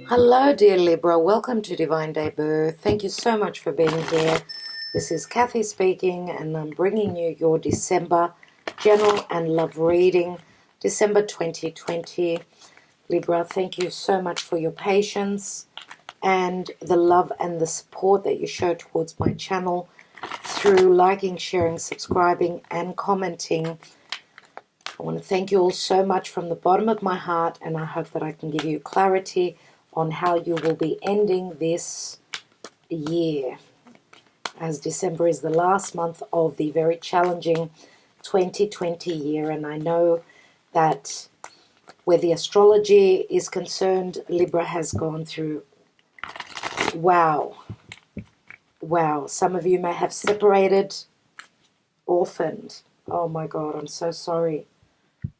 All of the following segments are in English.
Hello, dear Libra. Welcome to Divine Day Birth. Thank you so much for being here. This is Kathy speaking, and I'm bringing you your December general and love reading, December 2020. Libra, thank you so much for your patience and the love and the support that you show towards my channel through liking, sharing, subscribing, and commenting. I want to thank you all so much from the bottom of my heart, and I hope that I can give you clarity on how you will be ending this year, as December is the last month of the very challenging 2020 year. And I know that where the astrology is concerned, Libra has gone through, wow, some of you may have separated, orphaned. Oh my God, I'm so sorry.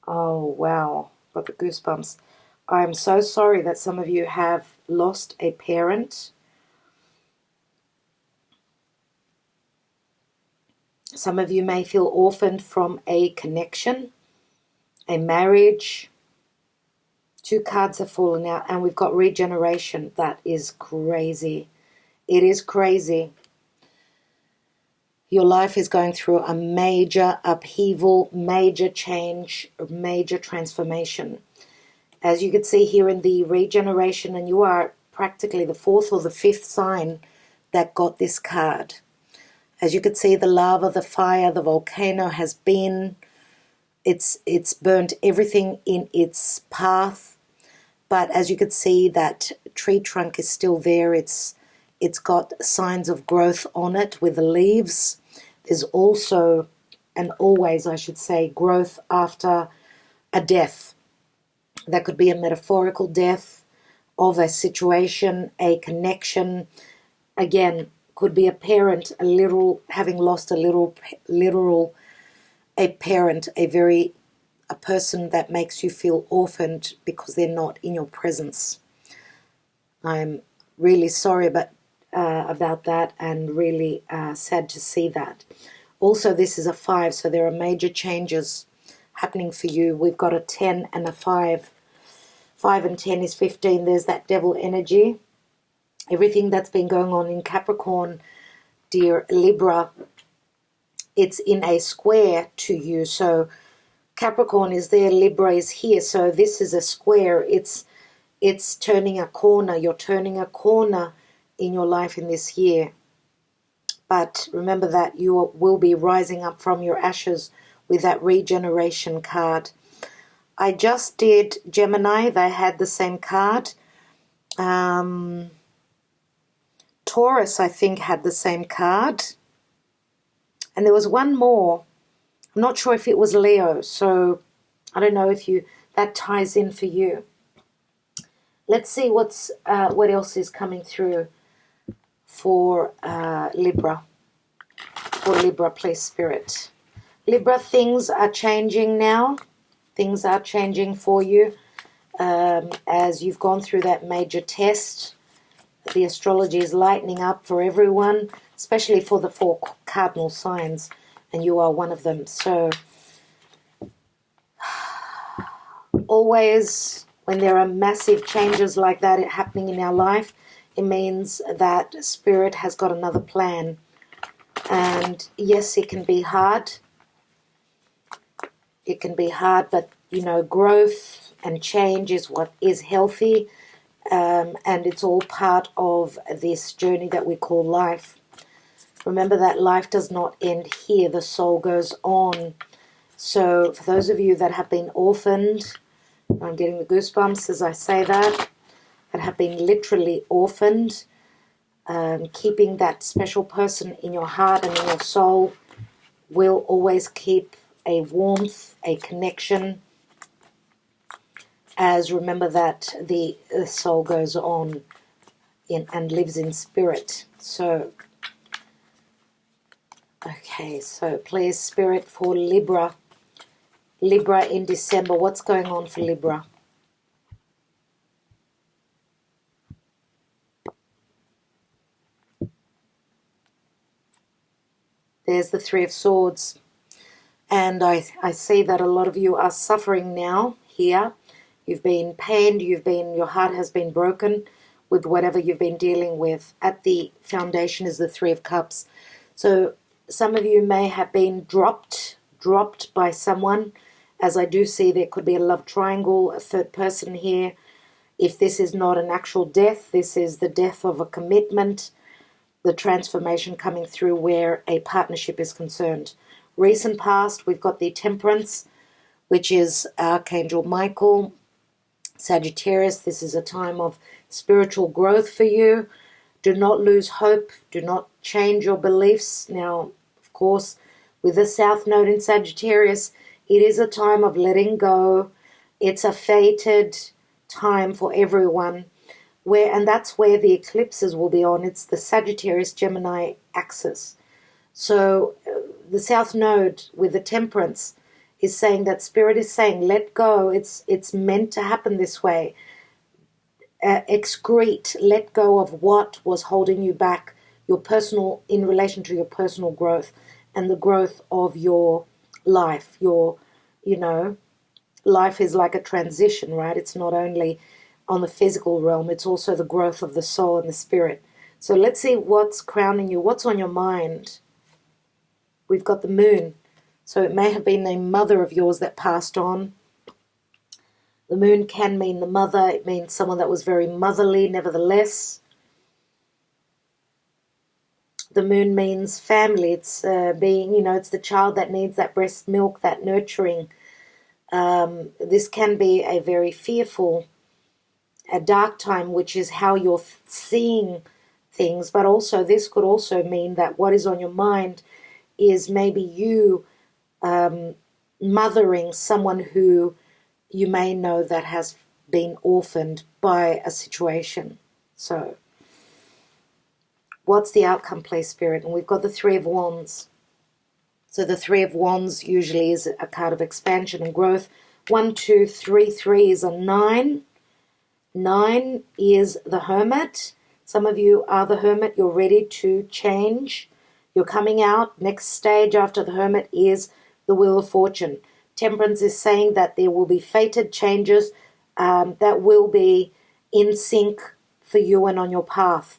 Oh wow, got the goosebumps. I'm so sorry that some of you have lost a parent. Some of you may feel orphaned from a connection, a marriage. Two cards have fallen out, and we've got regeneration. That is crazy. It is crazy. Your life is going through a major upheaval, major change, major transformation. As you can see here in the regeneration, and you are practically the fourth or the fifth sign that got this card. As you can see, the lava, the fire, the volcano has been, it's burnt everything in its path. But as you can see, that tree trunk is still there. It's got signs of growth on it with the leaves. There's also, and always I should say, growth after a death. That could be a metaphorical death of a situation, a connection. Again, could be a parent, a literal, having lost a literal, a parent, a person that makes you feel orphaned because they're not in your presence. I'm really sorry about that, and really sad to see that. Also, this is a 5, so there are major changes happening for you. We've got a 10 and a 5. 5 and 10 is 15. There's that devil energy. Everything that's been going on in Capricorn, dear Libra, it's in a square to you. So Capricorn is there, Libra is here. So this is a square. It's turning a corner. You're turning a corner in your life in this year. But remember that you will be rising up from your ashes with that regeneration card. I just did Gemini. They had the same card. Taurus, I think, had the same card. And there was one more. I'm not sure if it was Leo. So I don't know if that ties in for you. Let's see what else is coming through for Libra. For Libra, please, Spirit. Libra, things are changing now. Things are changing for you as you've gone through that major test. The astrology is lightening up for everyone, especially for the 4 cardinal signs, and you are one of them. So always when there are massive changes like that happening in our life, it means that Spirit has got another plan. And yes, it can be hard. It can be hard, but, you know, growth and change is what is healthy. And it's all part of this journey that we call life. Remember that life does not end here. The soul goes on. So for those of you that have been orphaned, I'm getting the goosebumps as I say that have been literally orphaned, keeping that special person in your heart and in your soul will always keep a warmth, a connection, as remember that the soul goes on and lives in spirit. So, okay, so please, Spirit, for Libra. Libra in December, what's going on for Libra? There's the 3 of Swords. And I see that a lot of you are suffering now here. You've been pained, your heart has been broken. with whatever you've been dealing with. At the foundation is the Three of Cups. So some of you may have been dropped by someone. As I do see, there could be a love triangle, a third person here. If this is not an actual death, this is the death of a commitment, the transformation coming through where a partnership is concerned. Recent past, we've got the Temperance, which is Archangel Michael. Sagittarius, this is a time of spiritual growth for you. Do not lose hope. Do not change your beliefs. Now, of course, with the South Node in Sagittarius, it is a time of letting go. It's a fated time for everyone. And that's where the eclipses will be on. It's the Sagittarius-Gemini axis. So the South Node with the Temperance is saying that Spirit is saying, let go. It's meant to happen this way. Excrete, let go of what was holding you back, your personal, in relation to your personal growth and the growth of your life. Life is like a transition, right? It's not only on the physical realm, it's also the growth of the soul and the spirit. So let's see what's crowning you, what's on your mind. We've got the Moon. So it may have been a mother of yours that passed on. The Moon can mean the mother. It means someone that was very motherly, nevertheless. The Moon means family. It's it's the child that needs that breast milk, that nurturing. This can be a very fearful, a dark time, which is how you're seeing things. But also, this could also mean that what is on your mind is maybe you mothering someone who you may know that has been orphaned by a situation. So what's the outcome, please, Spirit? And we've got the Three of Wands. So the Three of Wands usually is a card of expansion and growth. 1, 2, 3, 3 is a 9. 9 is the Hermit. Some of you are the Hermit. You're ready to change. You're coming out. Next stage after the Hermit is the Wheel of Fortune. Temperance is saying that there will be fated changes that will be in sync for you and on your path.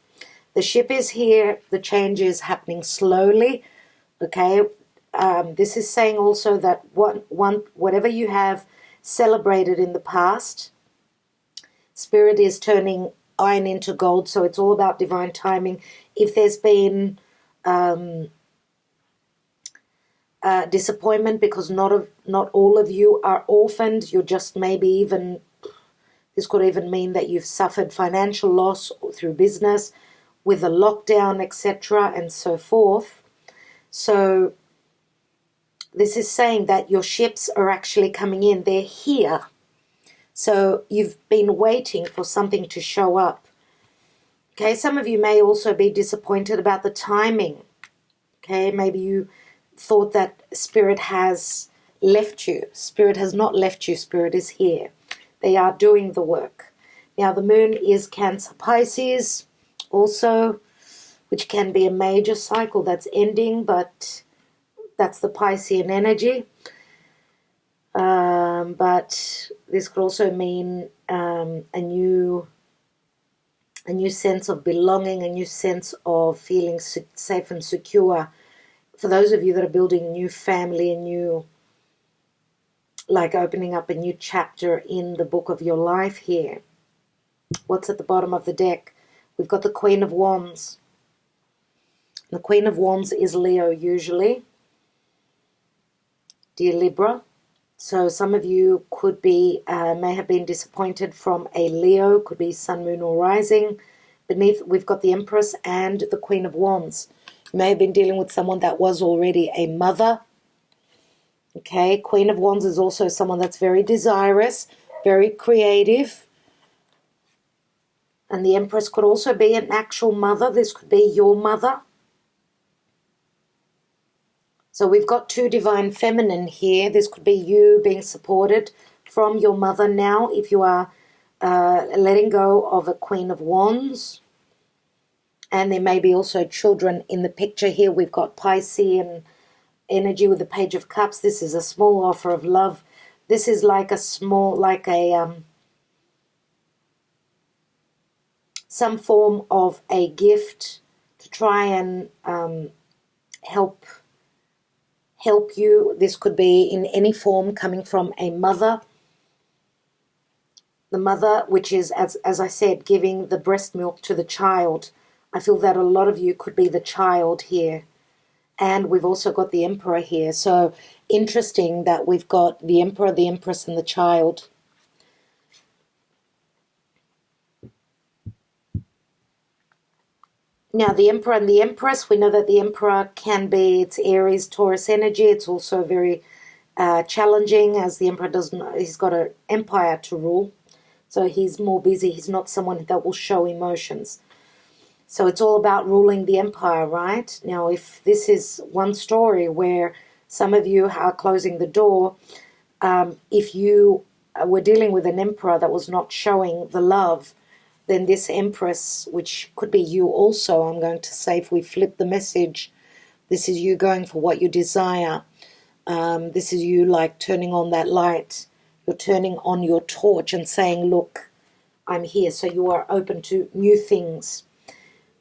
The ship is here. The change is happening slowly. Okay. This is saying also that whatever you have celebrated in the past, Spirit is turning iron into gold. So it's all about divine timing. If there's been disappointment because not all of you are orphaned, you're just maybe even, this could even mean that you've suffered financial loss through business with the lockdown, etc., and so forth. So this is saying that your ships are actually coming in. They're here. So you've been waiting for something to show up. Okay, some of you may also be disappointed about the timing. Okay, maybe you thought that Spirit has left you. Spirit has not left you. Spirit is here. They are doing the work. Now, the Moon is Cancer Pisces also, which can be a major cycle that's ending, but that's the Piscean energy. But this could also mean a new sense of belonging, a new sense of feeling safe and secure. For those of you that are building a new family, like opening up a new chapter in the book of your life here. What's at the bottom of the deck? We've got the Queen of Wands. The Queen of Wands is Leo usually. Dear Libra. So some of you could be, may have been disappointed from a Leo, could be Sun, Moon, or Rising. Beneath, we've got the Empress and the Queen of Wands. You may have been dealing with someone that was already a mother. Okay, Queen of Wands is also someone that's very desirous, very creative. And the Empress could also be an actual mother. This could be your mother. So we've got two divine feminine here. This could be you being supported from your mother now if you are letting go of a Queen of Wands. And there may be also children in the picture here. We've got Piscean energy with the Page of Cups. This is a small offer of love. This is like a small, some form of a gift to try and help you. This could be in any form coming from a mother. The mother, which is, as I said, giving the breast milk to the child. I feel that a lot of you could be the child here. And we've also got the Emperor here. So interesting that we've got the Emperor, the Empress, and the child. Now, the Emperor and the Empress, we know that the Emperor can be, it's Aries, Taurus energy. It's also very challenging, as the Emperor doesn't, he's got an empire to rule. So he's more busy. He's not someone that will show emotions. So it's all about ruling the empire, right? Now, if this is one story where some of you are closing the door, if you were dealing with an emperor that was not showing the love, then this Empress, which could be you also, I'm going to say, if we flip the message, this is you going for what you desire. This is you like turning on that light. You're turning on your torch and saying, look, I'm here. So you are open to new things.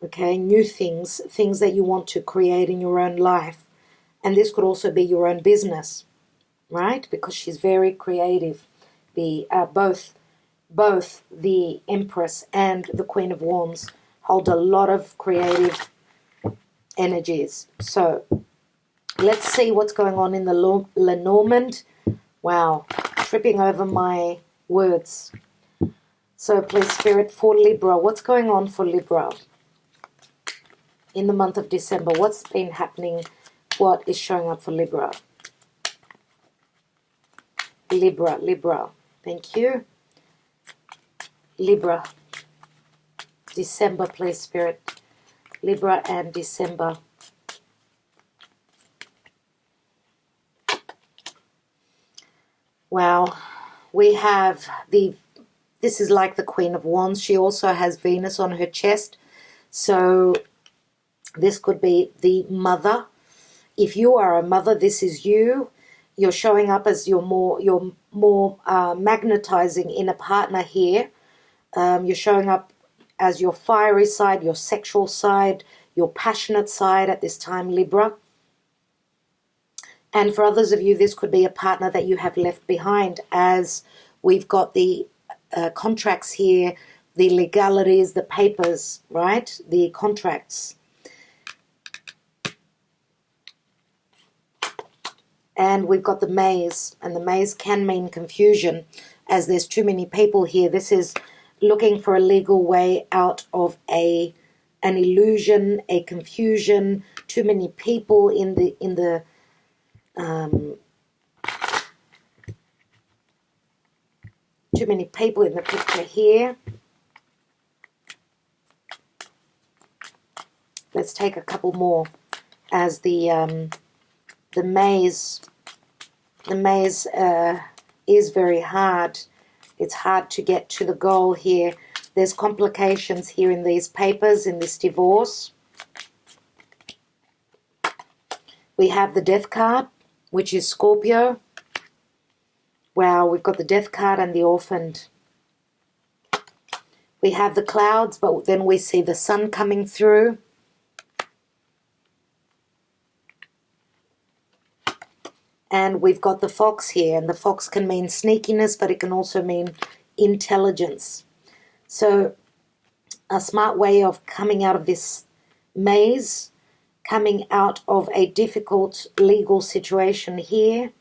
Okay, new things, things that you want to create in your own life. And this could also be your own business, right? Because she's very creative. Both the Empress and the Queen of Wands hold a lot of creative energies. So let's see what's going on in the Lenormand. Wow, tripping over my words. So please, Spirit, for Libra, what's going on for Libra in the month of December? What's been happening? What is showing up for Libra? Libra. Thank you. Libra. December, please, Spirit. Libra and December. Wow. We have this is like the Queen of Wands. She also has Venus on her chest. So this could be the mother. If you are a mother, this is you. You're showing up as you're more magnetizing in a partner here. You're showing up as your fiery side, your sexual side, your passionate side at this time, Libra. And for others of you, this could be a partner that you have left behind, as we've got the contracts here, the legalities, the papers, right? The contracts. And we've got the maze, and the maze can mean confusion, as there's too many people here. This is looking for a legal way out of an illusion, a confusion, too many people in the too many people in the picture here. Let's take a couple more, as the maze is very hard. It's hard to get to the goal here. There's complications here in these papers, in this divorce. We have the Death card, which is Scorpio. Wow, we've got the Death card and the Orphaned. We have the clouds, but then we see the sun coming through. And we've got the Fox here, and the Fox can mean sneakiness, but it can also mean intelligence. So a smart way of coming out of this maze, coming out of a difficult legal situation here.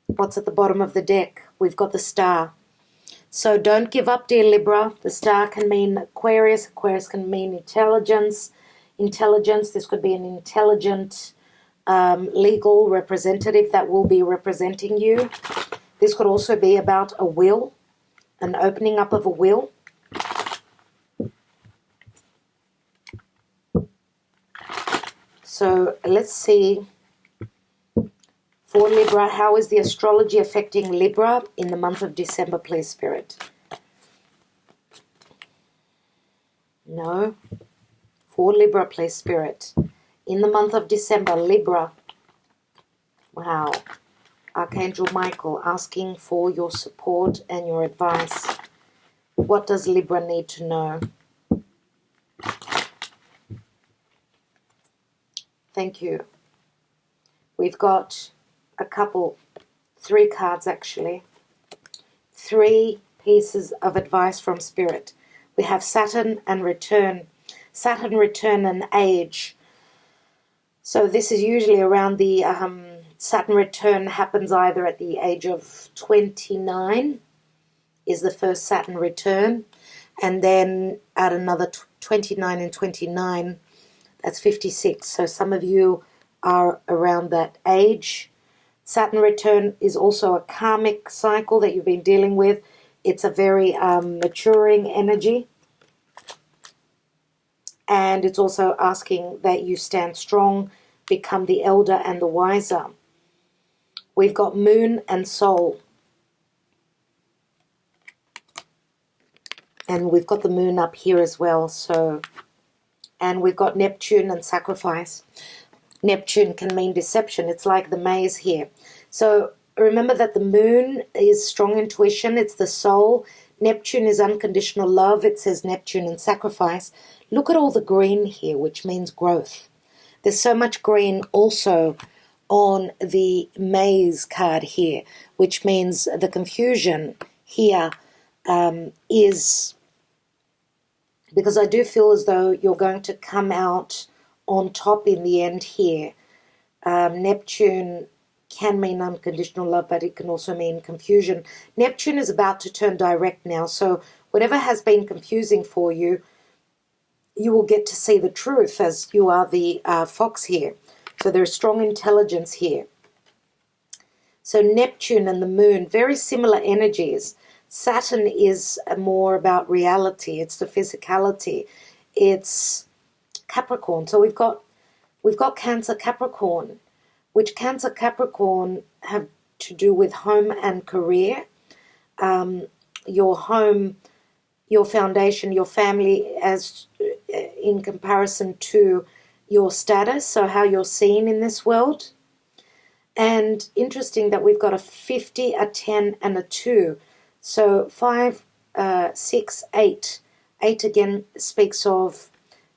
What's at the bottom of the deck? We've got the Star. So don't give up, dear Libra. The Star can mean Aquarius. Aquarius can mean intelligence. This could be an intelligent legal representative that will be representing you. This could also be about a will, an opening up of a will. So let's see, for Libra, how is the astrology affecting Libra in the month of December, please, Spirit? No. For Libra, please, Spirit. In the month of December, Libra. Wow. Archangel Michael, asking for your support and your advice. What does Libra need to know? Thank you. We've got a couple, 3 cards actually. 3 pieces of advice from Spirit. We have Saturn and return. Saturn, return, and age. So this is usually around the Saturn return happens either at the age of 29 is the first Saturn return, and then at another 29 and 29, that's 56. So some of you are around that age. Saturn return is also a karmic cycle that you've been dealing with. It's a very maturing energy. And it's also asking that you stand strong, become the elder and the wiser. We've got Moon and Soul. And we've got the Moon up here as well. And we've got Neptune and Sacrifice. Neptune can mean deception. It's like the maze here. So remember that the Moon is strong intuition. It's the soul. Neptune is unconditional love. It says Neptune and Sacrifice. Look at all the green here, which means growth. There's so much green also on the maze card here, which means the confusion here is, because I do feel as though you're going to come out on top in the end here. Neptune can mean unconditional love, but it can also mean confusion. Neptune is about to turn direct now, so whatever has been confusing for you, you will get to see the truth as you are the fox here. So there's strong intelligence here. So Neptune and the Moon, very similar energies. Saturn is more about reality. It's the physicality. It's Capricorn. So we've got Cancer Capricorn, which Cancer Capricorn have to do with home and career. Your home, your foundation, your family as in comparison to your status, so how you're seen in this world. And interesting that we've got a 50, a 10, and a 2. So 5, 6, 8. 8 again speaks of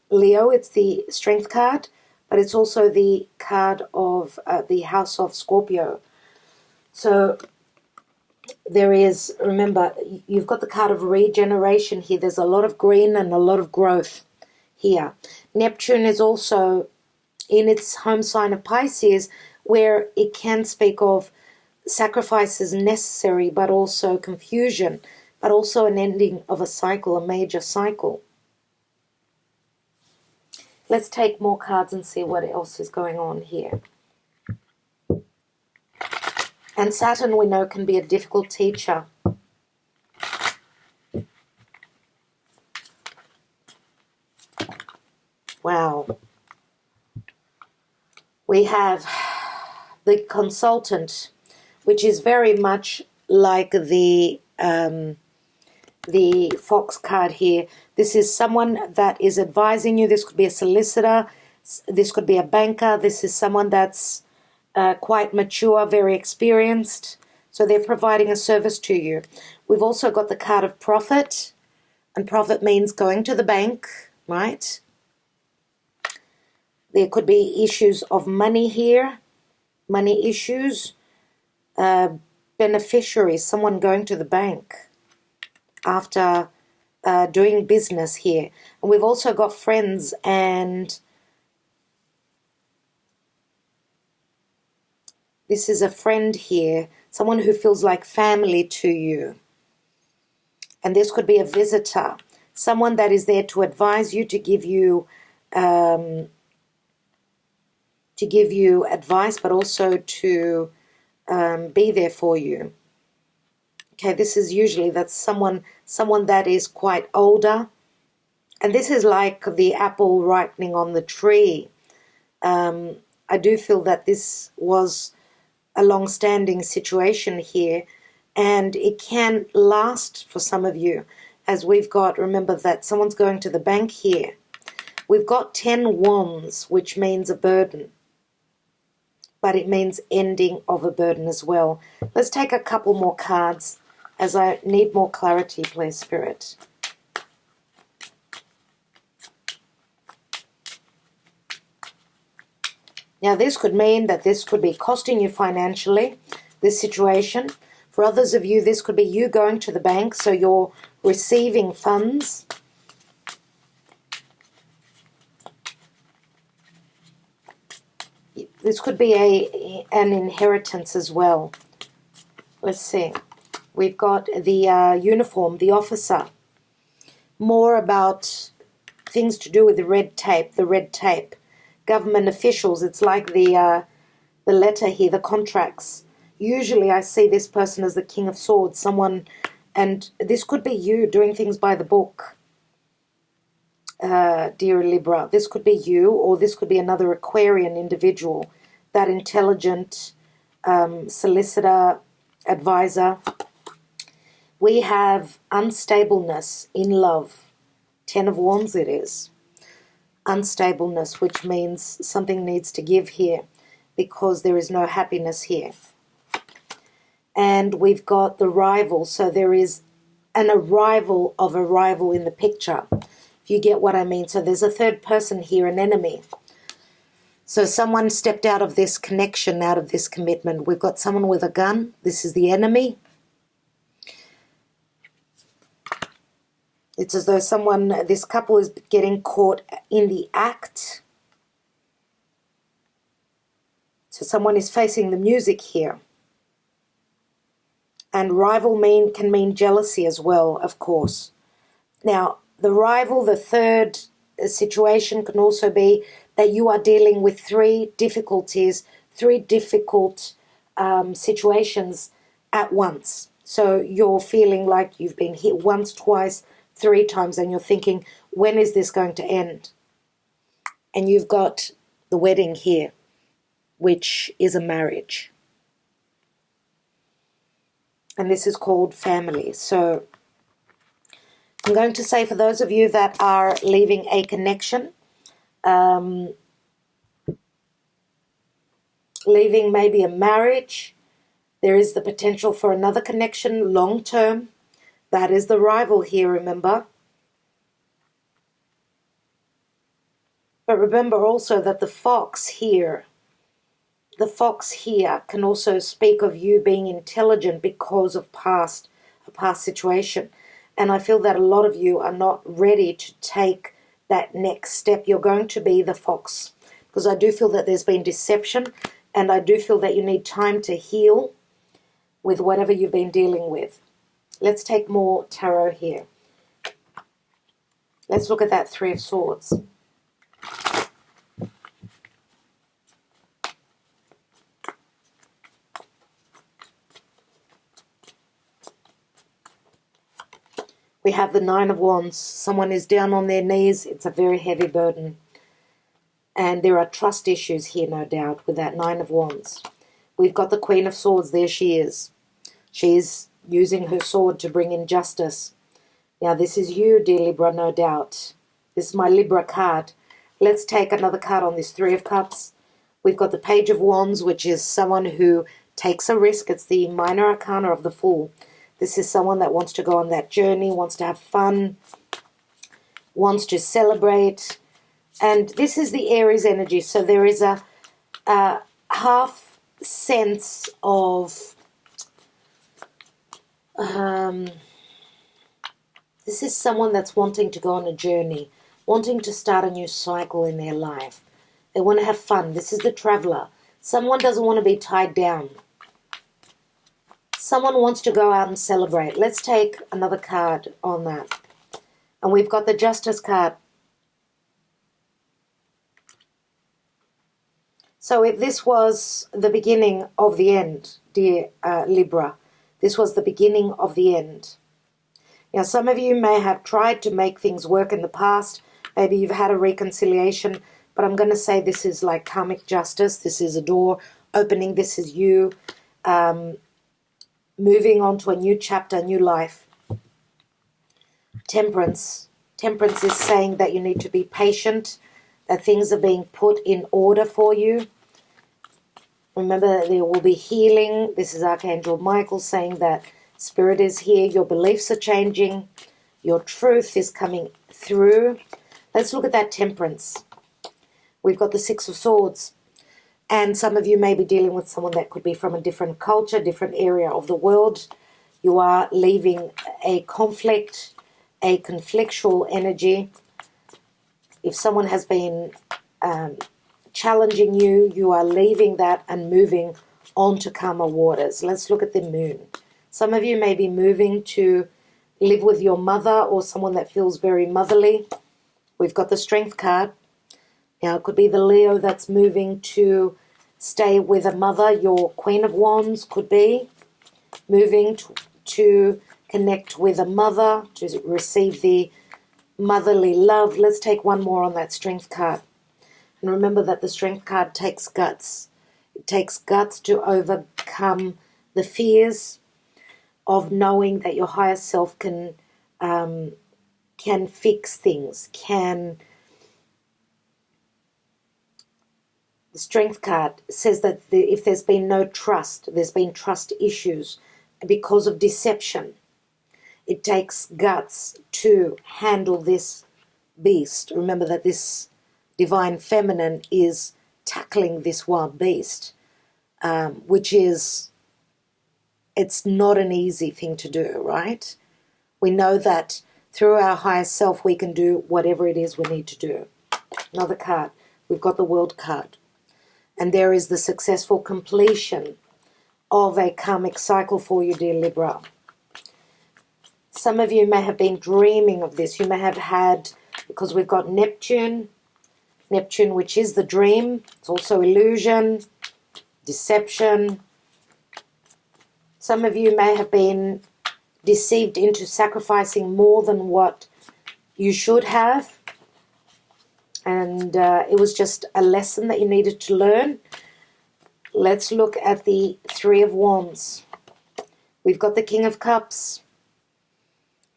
Leo. It's the strength card, but it's also the card of the house of Scorpio. So there is, remember, you've got the card of regeneration here. There's a lot of green and a lot of growth here. Neptune is also in its home sign of Pisces, where it can speak of sacrifices necessary, but also confusion, but also an ending of a cycle, a major cycle. Let's take more cards and see what else is going on here. And Saturn, we know, can be a difficult teacher. Wow. We have the consultant, which is very much like the fox card here. This is someone that is advising you. This could be a solicitor. This could be a banker. This is someone that's quite mature, very experienced. So they're providing a service to you. We've also got the card of prophet. And prophet means going to the bank, right? There could be issues of money here. Money issues. Beneficiaries, someone going to the bank after doing business here. And we've also got friends, and this is a friend here, someone who feels like family to you. And this could be a visitor, someone that is there to advise you, to give you advice, but also to be there for you. Okay, this is usually that's someone that is quite older. And this is like the apple ripening on the tree. I do feel that this was a long-standing situation here, and it can last for some of you, as we've got, remember that someone's going to the bank here. We've got 10 wands, which means a burden. but it means ending of a burden as well. Let's take a couple more cards as I need more clarity, please, Spirit. Now, this could mean that this could be costing you financially, this situation. For others of you, this could be you going to the bank, so you're receiving funds. This could be an inheritance as well. Let's see. We've got the uniform, the officer. More about things to do with the red tape. Government officials, it's like the letter here, the contracts. Usually I see this person as the King of Swords, someone, and this could be you doing things by the book, dear Libra. This could be you, or this could be another Aquarian individual, that intelligent solicitor, advisor. We have unstableness in love. 10 of Wands it is. Unstableness, which means something needs to give here because there is no happiness here. And we've got the rival, so there is an arrival of a rival in the picture, if you get what I mean. So there's a third person here, an enemy. So someone stepped out of this connection, out of this commitment. We've got someone with a gun. This is the enemy. It's as though this couple is getting caught in the act. So someone is facing the music here. And rival can mean jealousy as well, of course. Now, the rival, the third situation can also be that you are dealing with three difficult situations at once. So you're feeling like you've been hit once, twice, 3 times, and you're thinking, when is this going to end? And you've got the wedding here, which is a marriage. And this is called family. So I'm going to say, for those of you that are leaving a connection, leaving maybe a marriage, there is the potential for another connection long term. That is the rival here, remember. But remember also that the fox here can also speak of you being intelligent because of a past situation. And I feel that a lot of you are not ready to take that next step. You're going to be the fox, because I do feel that there's been deception, and I do feel that you need time to heal with whatever you've been dealing with. Let's take more tarot here. Let's look at that 3 of Swords. We have the 9 of Wands. Someone is down on their knees. It's a very heavy burden. And there are trust issues here, no doubt, with that 9 of Wands. We've got the Queen of Swords. There she is. She's using her sword to bring in justice. Now, this is you, dear Libra, no doubt. This is my Libra card. Let's take another card on this 3 of Cups. We've got the Page of Wands, which is someone who takes a risk. It's the minor arcana of the Fool. This is someone that wants to go on that journey, wants to have fun, wants to celebrate. And this is the Aries energy. So there is a half sense of this is someone that's wanting to go on a journey, wanting to start a new cycle in their life. They want to have fun. This is the Traveler. Someone doesn't want to be tied down. Someone wants to go out and celebrate. Let's take another card on that. And we've got the Justice card. So if this was the beginning of the end, dear Libra, this was the beginning of the end. Now, some of you may have tried to make things work in the past. Maybe you've had a reconciliation, but I'm going to say this is like karmic justice. This is a door opening. This is you moving on to a new chapter, new life. Temperance. Temperance is saying that you need to be patient, that things are being put in order for you. Remember that there will be healing. This is Archangel Michael saying that Spirit is here. Your beliefs are changing. Your truth is coming through. Let's look at that Temperance. We've got the Six of Swords. And some of you may be dealing with someone that could be from a different culture, different area of the world. You are leaving a conflict, a conflictual energy. If someone has been challenging you, you are leaving that and moving on to calmer waters. Let's look at the Moon. Some of you may be moving to live with your mother or someone that feels very motherly. We've got the Strength card. Now, it could be the Leo that's moving to stay with a mother. Your Queen of Wands could be moving to connect with a mother, to receive the motherly love. Let's take one more on that Strength card. And remember that the Strength card takes guts. It takes guts to overcome the fears of knowing that your higher self can fix things, The Strength card says that if there's been no trust, there's been trust issues because of deception. It takes guts to handle this beast. Remember that this Divine Feminine is tackling this wild beast, which is, it's not an easy thing to do, right? We know that through our higher self we can do whatever it is we need to do. Another card. We've got the World card. And there is the successful completion of a karmic cycle for you, dear Libra. Some of you may have been dreaming of this. You may have had, because we've got Neptune, which is the dream. It's also illusion, deception. Some of you may have been deceived into sacrificing more than what you should have. And it was just a lesson that you needed to learn. Let's look at the Three of Wands. We've got the King of Cups.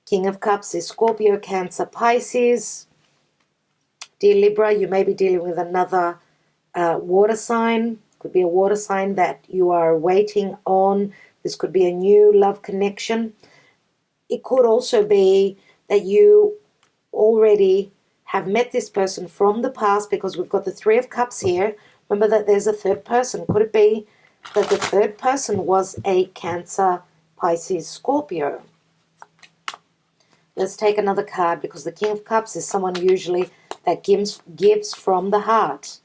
King of Cups is Scorpio, Cancer, Pisces. Dear Libra, you may be dealing with another water sign. Could be a water sign that you are waiting on. This could be a new love connection. It could also be that you already have met this person from the past, because we've got the Three of Cups here. Remember that there's a third person. Could it be that the third person was a Cancer, Pisces, Scorpio? Let's take another card, because the King of Cups is someone usually that gives from the heart.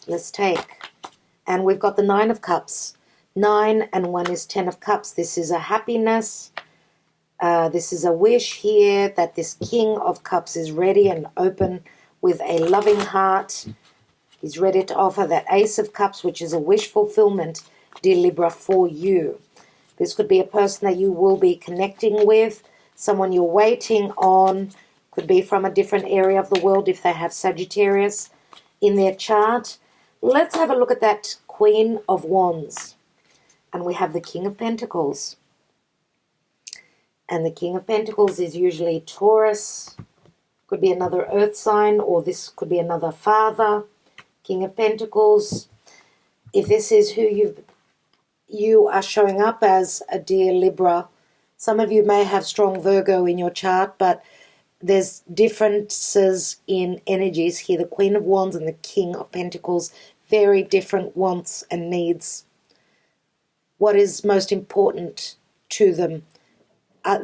Let's take. And we've got the Nine of Cups. 9 and 1 is 10 of Cups. This is a happiness. This is a wish here that this King of Cups is ready and open with a loving heart. He's ready to offer that Ace of Cups, which is a wish fulfillment, dear Libra, for you. This could be a person that you will be connecting with, someone you're waiting on. Could be from a different area of the world if they have Sagittarius in their chart. Let's have a look at that Queen of Wands. And we have the King of Pentacles. And the King of Pentacles is usually Taurus. Could be another earth sign, or this could be another father. King of Pentacles. If this is who you are showing up as, a dear Libra, some of you may have strong Virgo in your chart, but there's differences in energies here. The Queen of Wands and the King of Pentacles, very different wants and needs. What is most important to them are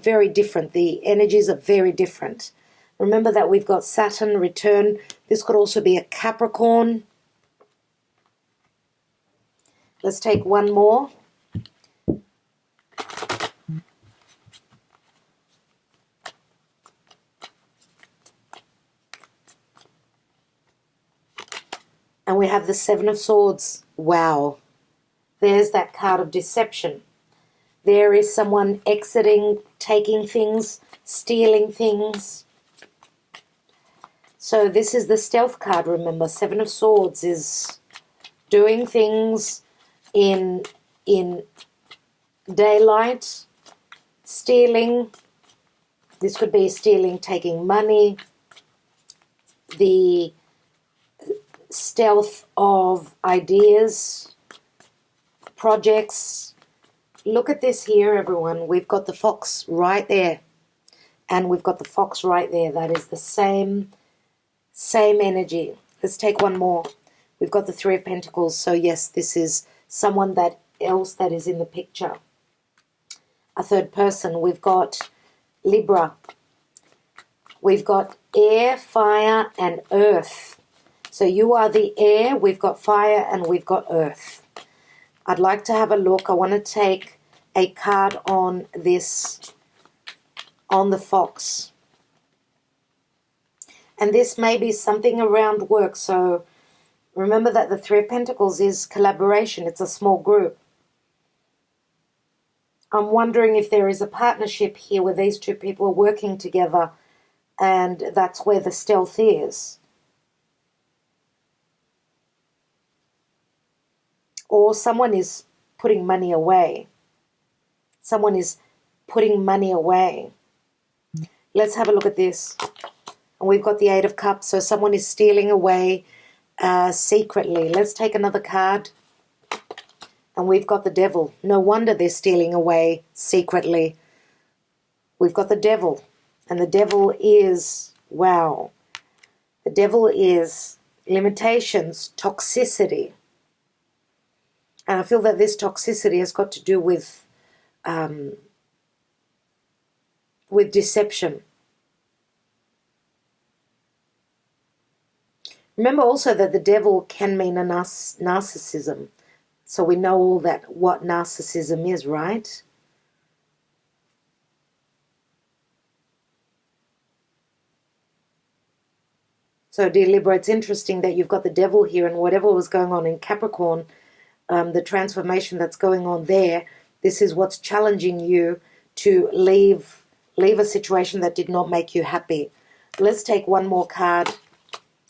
very different. The energies are very different. Remember that we've got Saturn return. This could also be a Capricorn. Let's take one more. And we have the Seven of Swords. Wow. There's that card of deception. There is someone exiting, taking things, stealing things. So this is the Stealth card, remember. Seven of Swords is doing things in daylight, stealing. This could be stealing, taking money. The stealth of ideas, projects. Look at this here, everyone. We've got the fox right there. And we've got the fox right there. That is the same energy. Let's take one more. We've got the Three of Pentacles. So yes, this is someone else that is in the picture. A third person. We've got Libra. We've got air, fire, and earth. So you are the air, we've got fire, and we've got earth. I'd like to have a look. I want to take a card on this, on the fox. And this may be something around work. So remember that the Three of Pentacles is collaboration. It's a small group. I'm wondering if there is a partnership here where these two people are working together, and that's where the stealth is. Or someone is putting money away. Someone is putting money away. Let's have a look at this. And we've got the Eight of Cups. So someone is stealing away secretly. Let's take another card. And we've got the Devil. No wonder they're stealing away secretly. We've got the Devil. And the Devil is, wow. The Devil is limitations, toxicity. And I feel that this toxicity has got to do with deception. Remember also that the Devil can mean a narcissism. So we know all that, what narcissism is, right? So dear Libra, it's interesting that you've got the Devil here, and whatever was going on in Capricorn, the transformation that's going on there, this is what's challenging you to leave a situation that did not make you happy. Let's take one more card.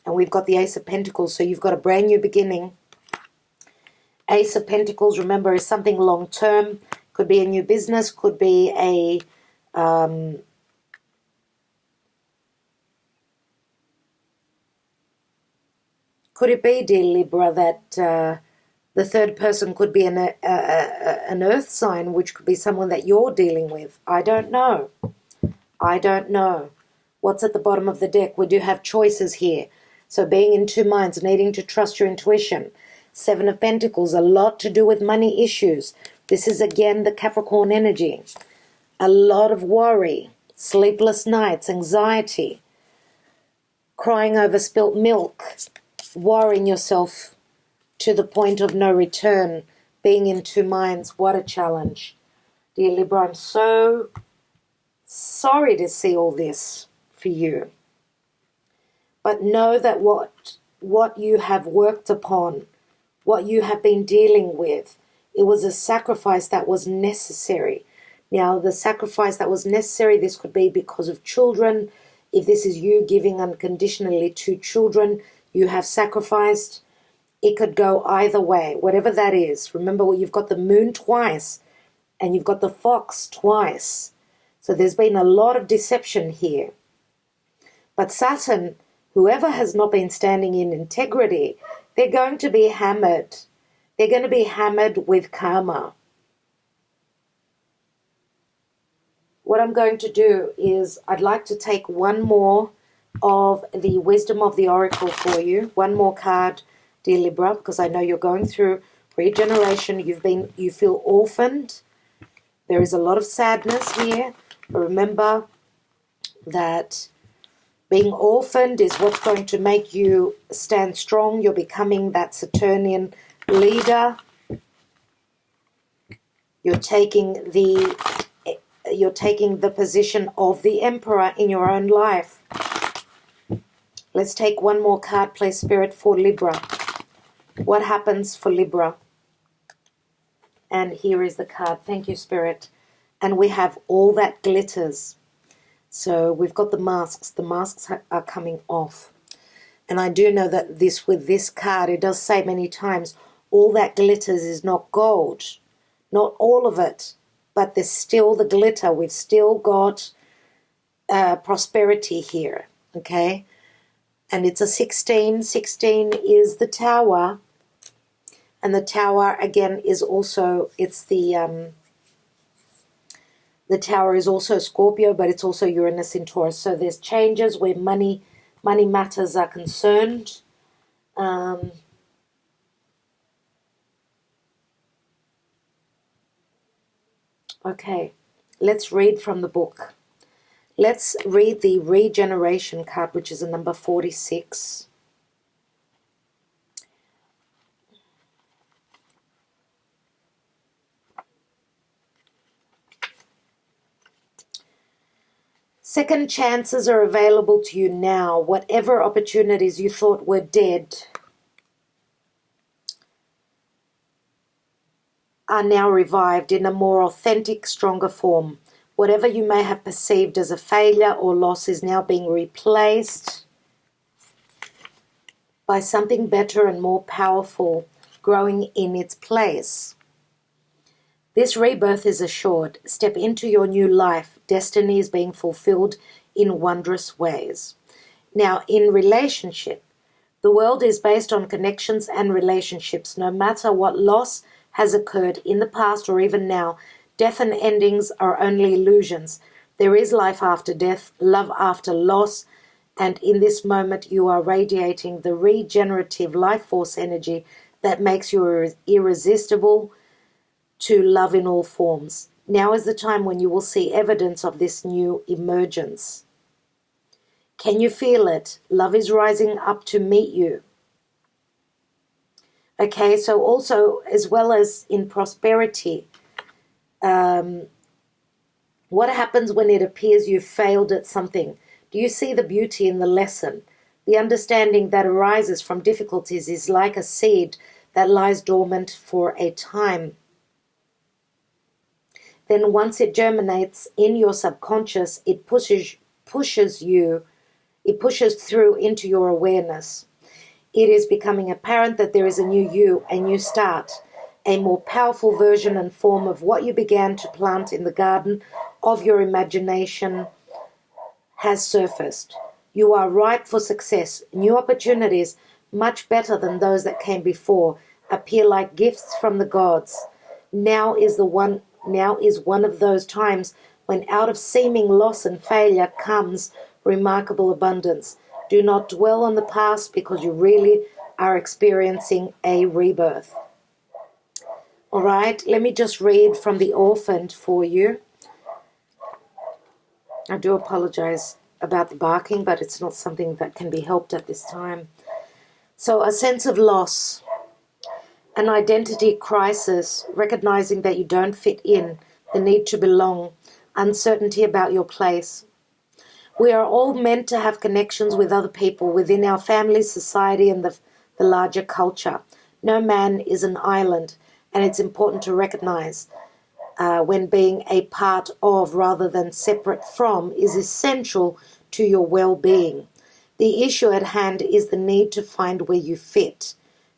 And we've got the Ace of Pentacles. So you've got a brand new beginning. Ace of Pentacles, remember, is something long-term. Could be a new business. Could be a... could it be, dear Libra, that... the third person could be an earth sign, which could be someone that you're dealing with. I don't know. I don't know. What's at the bottom of the deck? We do have choices here. So being in two minds, needing to trust your intuition. Seven of Pentacles, a lot to do with money issues. This is again the Capricorn energy. A lot of worry, sleepless nights, anxiety, crying over spilt milk, worrying yourself to the point of no return, being in two minds. What a challenge. Dear Libra, I'm so sorry to see all this for you. But know that what you have worked upon, what you have been dealing with, it was a sacrifice that was necessary. Now, the sacrifice that was necessary, this could be because of children. If this is you giving unconditionally to children, you have sacrificed. It could go either way, whatever that is. Remember, you've got the moon twice and you've got the fox twice. So there's been a lot of deception here. But Saturn, whoever has not been standing in integrity, they're going to be hammered. They're going to be hammered with karma. What I'm going to do is I'd like to take one more of the Wisdom of the Oracle for you. One more card, dear Libra, because I know you're going through regeneration. You feel orphaned. There is a lot of sadness here. But remember that being orphaned is what's going to make you stand strong. You're becoming that Saturnian leader. You're taking the position of the Emperor in your own life. Let's take one more card, please, Spirit, for Libra. What happens for Libra? And here is the card. Thank you, Spirit. And we have all that glitters. So we've got the masks. The masks are coming off. And I do know that with this card, it does say many times, all that glitters is not gold. Not all of it. But there's still the glitter. We've still got prosperity here. Okay? And it's a 16. 16 is the Tower. And the Tower, again, is also, it's the Tower is also Scorpio, but it's also Uranus in Taurus. So there's changes where money matters are concerned. Okay, let's read from the book. Let's read the Regeneration card, which is a number 46. Second chances are available to you now. Whatever opportunities you thought were dead are now revived in a more authentic, stronger form. Whatever you may have perceived as a failure or loss is now being replaced by something better and more powerful growing in its place. This rebirth is assured. Step into your new life. Destiny is being fulfilled in wondrous ways. Now, in relationship, the world is based on connections and relationships. No matter what loss has occurred in the past or even now, death and endings are only illusions. There is life after death, love after loss, and in this moment you are radiating the regenerative life force energy that makes you irresistible to love in all forms. Now is the time when you will see evidence of this new emergence. Can you feel it? Love is rising up to meet you. Okay, so also, as well as in prosperity, what happens when it appears you failed at something? Do you see the beauty in the lesson? The understanding that arises from difficulties is like a seed that lies dormant for a time. Then once it germinates in your subconscious, it pushes through into your awareness. It is becoming apparent that there is a new you, a new start, a more powerful version and form of what you began to plant in the garden of your imagination has surfaced. You are ripe for success. New opportunities, much better than those that came before, appear like gifts from the gods. Now is one of those times when out of seeming loss and failure comes remarkable abundance. Do not dwell on the past because you really are experiencing a rebirth. All right, let me just read from the Orphaned for you. I do apologize about the barking, but it's not something that can be helped at this time. So a sense of loss, an identity crisis, recognizing that you don't fit in, the need to belong, uncertainty about your place. We are all meant to have connections with other people within our family, society, and the larger culture. No man is an island, and it's important to recognize when being a part of rather than separate from is essential to your well-being. The issue at hand is the need to find where you fit.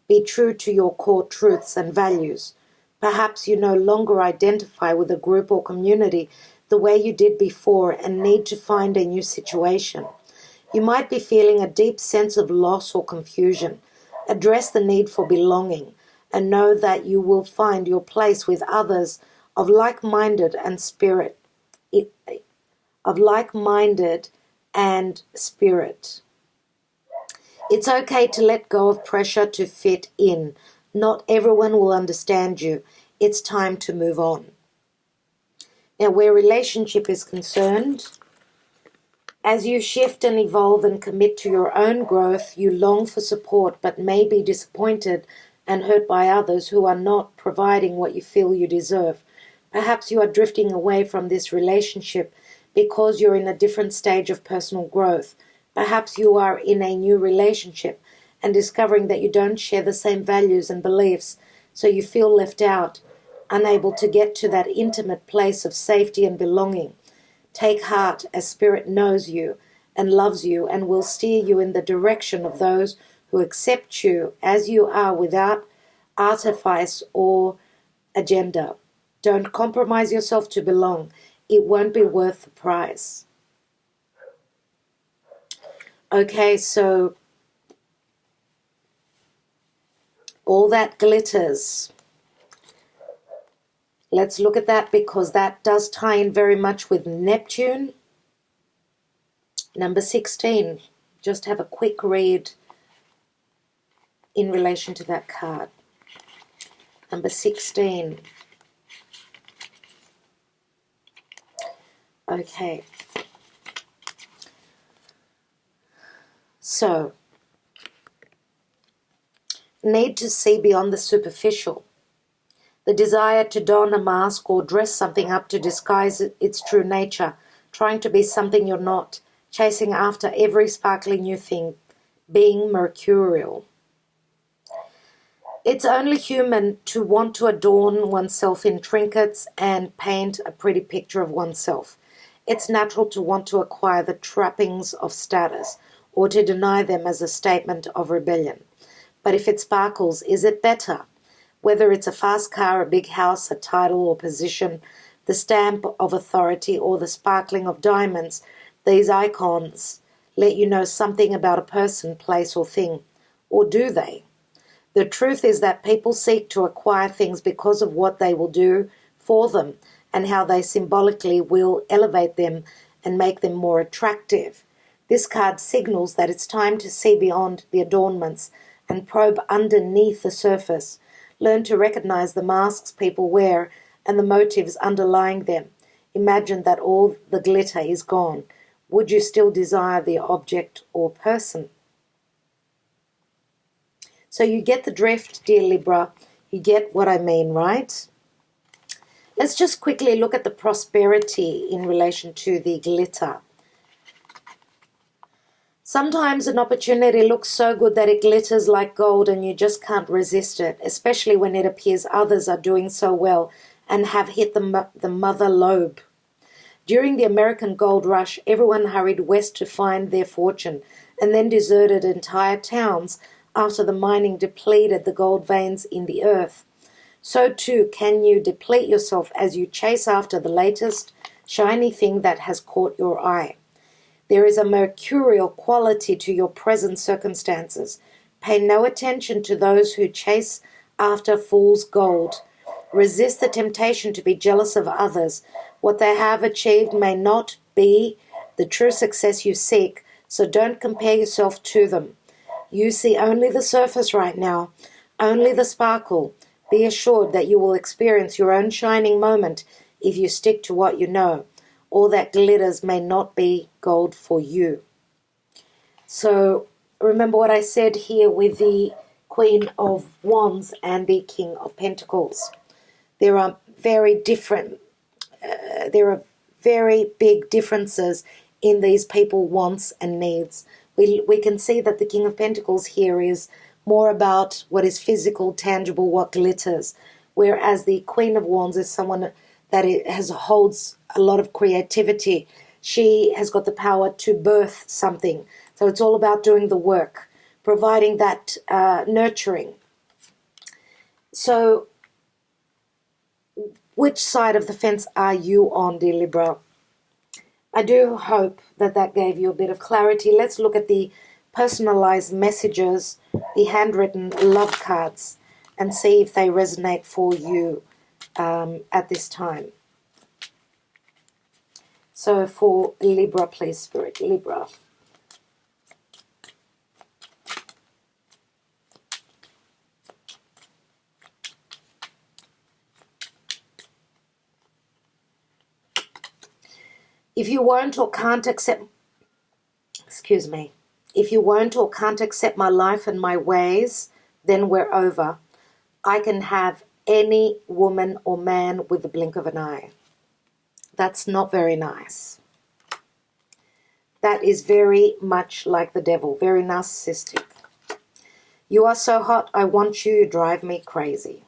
Be true to your core truths and values. Perhaps you no longer identify with a group or community the way you did before and need to find a new situation. You might be feeling a deep sense of loss or confusion. Address the need for belonging and know that you will find your place with others of like-minded and spirit. It's okay to let go of pressure to fit in. Not everyone will understand you. It's time to move on. Now, where relationship is concerned, as you shift and evolve and commit to your own growth, you long for support but may be disappointed and hurt by others who are not providing what you feel you deserve. Perhaps you are drifting away from this relationship because you're in a different stage of personal growth. Perhaps you are in a new relationship and discovering that you don't share the same values and beliefs, so you feel left out, unable to get to that intimate place of safety and belonging. Take heart, as Spirit knows you and loves you and will steer you in the direction of those who accept you as you are without artifice or agenda. Don't compromise yourself to belong. It won't be worth the price. Okay, so All that glitters. Let's look at that because that does tie in very much with Neptune. Number 16. Just have a quick read in relation to that card. Number 16. Okay. So, need to see beyond the superficial. The desire to don a mask or dress something up to disguise its true nature, trying to be something you're not, chasing after every sparkling new thing, being mercurial. It's only human to want to adorn oneself in trinkets and paint a pretty picture of oneself. It's natural to want to acquire the trappings of status or to deny them as a statement of rebellion. But if it sparkles, is it better? Whether it's a fast car, a big house, a title or position, the stamp of authority or the sparkling of diamonds, these icons let you know something about a person, place or thing. Or do they? The truth is that people seek to acquire things because of what they will do for them and how they symbolically will elevate them and make them more attractive. This card signals that it's time to see beyond the adornments and probe underneath the surface. Learn to recognize the masks people wear and the motives underlying them. Imagine that all the glitter is gone. Would you still desire the object or person? So you get the drift, dear Libra. You get what I mean, right? Let's just quickly look at the prosperity in relation to the glitter. Sometimes an opportunity looks so good that it glitters like gold and you just can't resist it, especially when it appears others are doing so well and have hit the mother lobe. During the American gold rush, everyone hurried west to find their fortune and then deserted entire towns after the mining depleted the gold veins in the earth. So too can you deplete yourself as you chase after the latest shiny thing that has caught your eye. There is a mercurial quality to your present circumstances. Pay no attention to those who chase after fool's gold. Resist the temptation to be jealous of others. What they have achieved may not be the true success you seek, so don't compare yourself to them. You see only the surface right now, only the sparkle. Be assured that you will experience your own shining moment if you stick to what you know. All that glitters may not be gold for you. So remember what I said here with the Queen of Wands and the King of Pentacles. There are very different, there are very big differences in these people's wants and needs. We can see that the King of Pentacles here is more about what is physical, tangible, what glitters, whereas the Queen of Wands is someone that holds a lot of creativity. She has got the power to birth something. So it's all about doing the work, providing that nurturing. So which side of the fence are you on, dear Libra? I do hope that that gave you a bit of clarity. Let's look at the personalized messages, the handwritten love cards, and see if they resonate for you at this time. So for Libra, please, Spirit, Libra. If you won't or can't accept, if you won't or can't accept my life and my ways, then we're over. I can have any woman or man with the blink of an eye. That's not very nice. That is very much like the devil, very narcissistic. You are so hot, I want you, drive me crazy.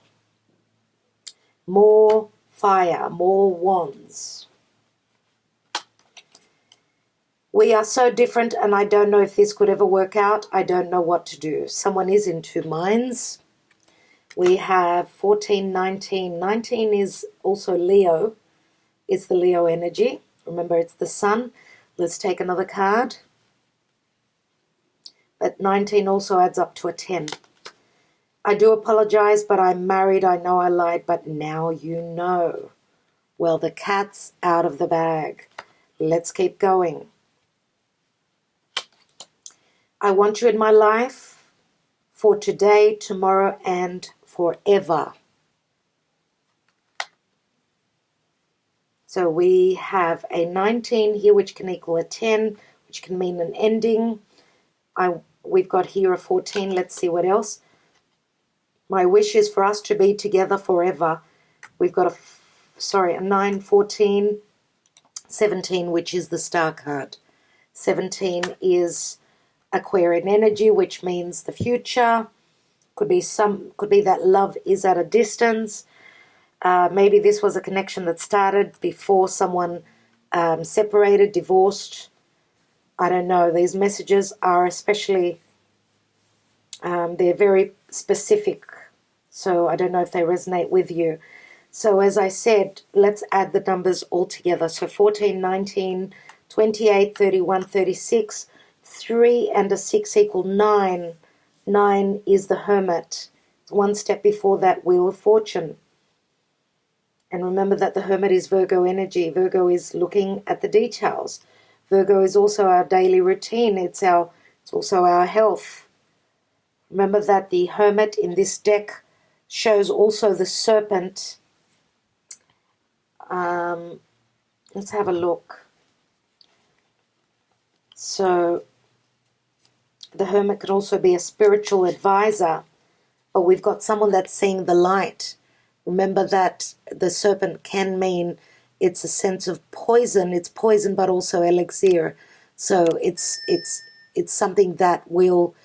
More fire, more wands. We are so different and I don't know if this could ever work out. I don't know what to do. Someone is in two minds. We have 14, 19. 19 is also Leo. It's the Leo energy. Remember, it's the sun. Let's take another card. But 19 also adds up to a 10. I do apologize, but I'm married. I know I lied, but now you know. Well, the cat's out of the bag. Let's keep going. I want you in my life for today, tomorrow, and forever. So we have a 19 here, which can equal a 10, which can mean an ending. We've got here a 14. Let's see what else. My wish is for us to be together forever. We've got a 9, 14, 17, which is the star card. 17 is Aquarian energy, which means the future. Could be that love is at a distance. Maybe this was a connection that started before someone separated, divorced. I don't know. These messages are especially, they're very specific. So I don't know if they resonate with you. So as I said, let's add the numbers all together. So 14, 19, 28, 31, 36, 3 and a 6 equal 9. 9 is the Hermit. One step before that, Wheel of Fortune. And remember that the Hermit is Virgo energy. Virgo is looking at the details. Virgo is also our daily routine. It's also our health. Remember that the Hermit in this deck shows also the serpent. Let's have a look. So the Hermit could also be a spiritual advisor, but we've got someone that's seeing the light. Remember that the serpent can mean it's a sense of poison. It's poison, but also elixir. So it's something that will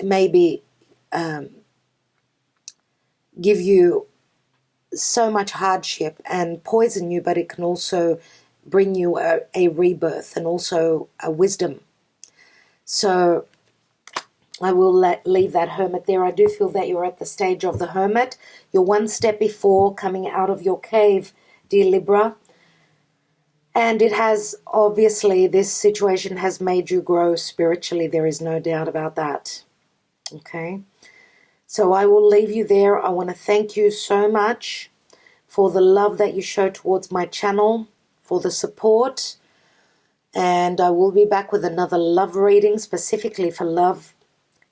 maybe give you so much hardship and poison you, but it can also bring you a rebirth and also a wisdom. So I will leave that Hermit there. I do feel that you're at the stage of the Hermit. You're one step before coming out of your cave, dear Libra. And it has, obviously, this situation has made you grow spiritually. There is no doubt about that. Okay. So I will leave you there. I want to thank you so much for the love that you show towards my channel, for the support. And I will be back with another love reading, specifically for love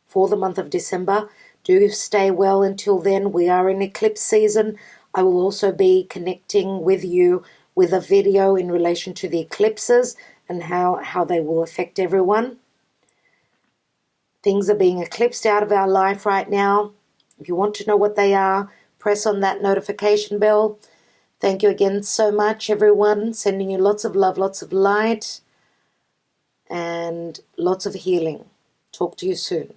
for the month of December. Do stay well until then. We are in eclipse season. I will also be connecting with you with a video in relation to the eclipses and how they will affect everyone. Things are being eclipsed out of our life right now. If you want to know what they are, press on that notification bell. Thank you again so much, everyone. Sending you lots of love, lots of light, and lots of healing. Talk to you soon.